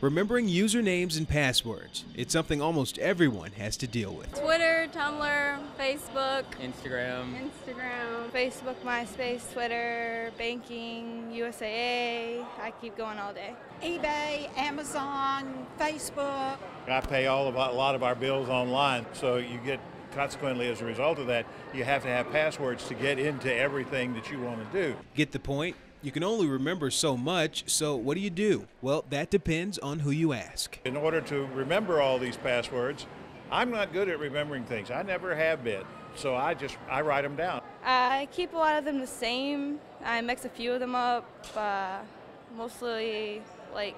Remembering usernames and passwords, it's something almost everyone has to deal with. Twitter, Tumblr, Facebook, Instagram, Facebook, MySpace, Twitter, banking, USAA. I keep going all day. eBay, Amazon, Facebook. I pay a lot of our bills online, so you get, consequently, as a result of that, you have to have passwords to get into everything that you want to do. Get the point? You can only remember so much, so what do? Well, that depends on who you ask. In order to remember all these passwords, I'm not good at remembering things. I never have been, so I write them down. I keep a lot of them the same. I mix a few of them up, mostly like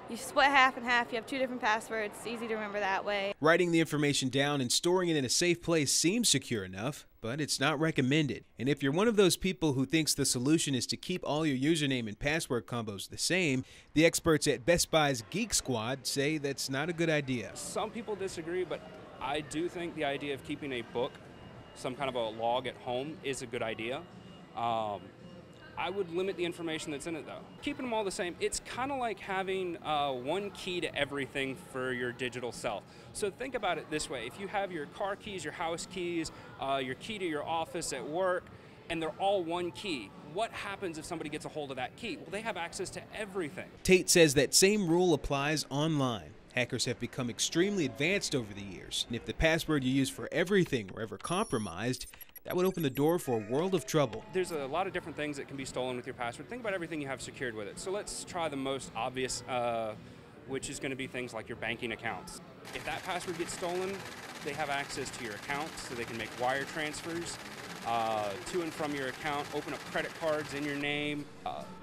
you split half and half, you have two different passwords, it's easy to remember that way. Writing the information down and storing it in a safe place seems secure enough, but it's not recommended. And if you're one of those people who thinks the solution is to keep all your username and password combos the same, the experts at Best Buy's Geek Squad say that's not a good idea. Some people disagree, but I do think the idea of keeping a book, some kind of a log at home, is a good idea. I would limit the information that's in it, though. Keeping them all the same, it's kind of like having one key to everything for your digital self. So think about it this way. If you have your car keys, your house keys, your key to your office at work, and they're all one key, what happens if somebody gets a hold of that key? Well, they have access to everything. Tate says that same rule applies online. Hackers have become extremely advanced over the years, and if the password you use for everything were ever compromised, that would open the door for a world of trouble. There's a lot of different things that can be stolen with your password. Think about everything you have secured with it. So let's try the most obvious, which is going to be things like your banking accounts. If that password gets stolen, they have access to your accounts, so they can make wire transfers to and from your account, open up credit cards in your name.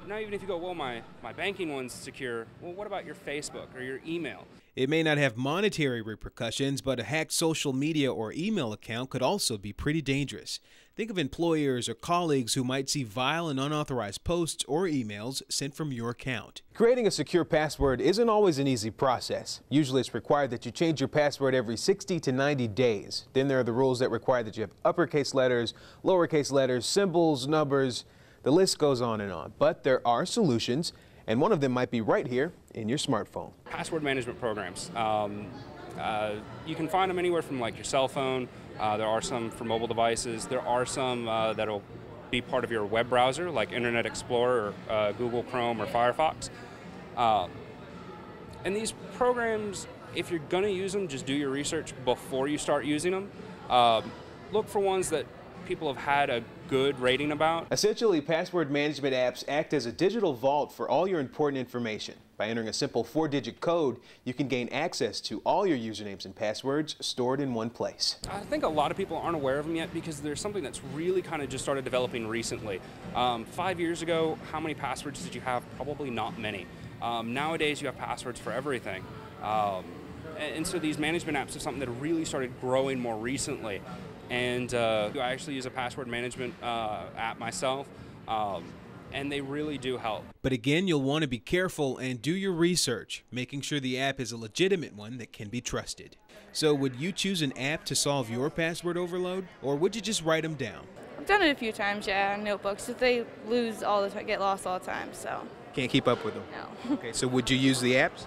Now, even if you go, well, my banking one's secure, well, what about your Facebook or your email? It may not have monetary repercussions, but a hacked social media or email account could also be pretty dangerous. Think of employers or colleagues who might see vile and unauthorized posts or emails sent from your account. Creating a secure password isn't always an easy process. Usually it's required that you change your password every 60 to 90 days. Then there are the rules that require that you have uppercase letters, lowercase letters, symbols, numbers. The list goes on and on. But there are solutions, and one of them might be right here in your smartphone. Password management programs. You can find them anywhere from like your cell phone. There are some for mobile devices. There are some that'll be part of your web browser, like Internet Explorer or Google Chrome or Firefox. And these programs, if you're going to use them, just do your research before you start using them. Look for ones that people have had a good rating about. Essentially, password management apps act as a digital vault for all your important information. By entering a simple 4-digit code, you can gain access to all your usernames and passwords stored in one place. I think a lot of people aren't aware of them yet because there's something that's really kind of just started developing recently. 5 years ago, how many passwords did you have? Probably not many. Nowadays, you have passwords for everything. And so these management apps are something that really started growing more recently. And I actually use a password management app myself, and they really do help. But again, you'll want to be careful and do your research, making sure the app is a legitimate one that can be trusted. So would you choose an app to solve your password overload, or would you just write them down? I've done it a few times, yeah, in notebooks. If they lose all the time, get lost all the time, so. Can't keep up with them? No. Okay, so would you use the apps?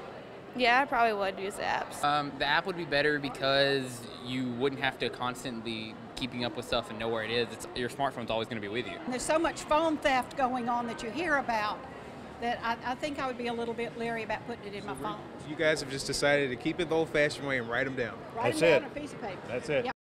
Yeah, I probably would use the apps. the app would be better because you wouldn't have to constantly keeping up with stuff and know where it is. Your smartphone's always going to be with you. There's so much phone theft going on that you hear about that I think I would be a little bit leery about putting it in my phone. You guys have just decided to keep it the old-fashioned way and write them down. Write them down on a piece of paper. That's it. Yep.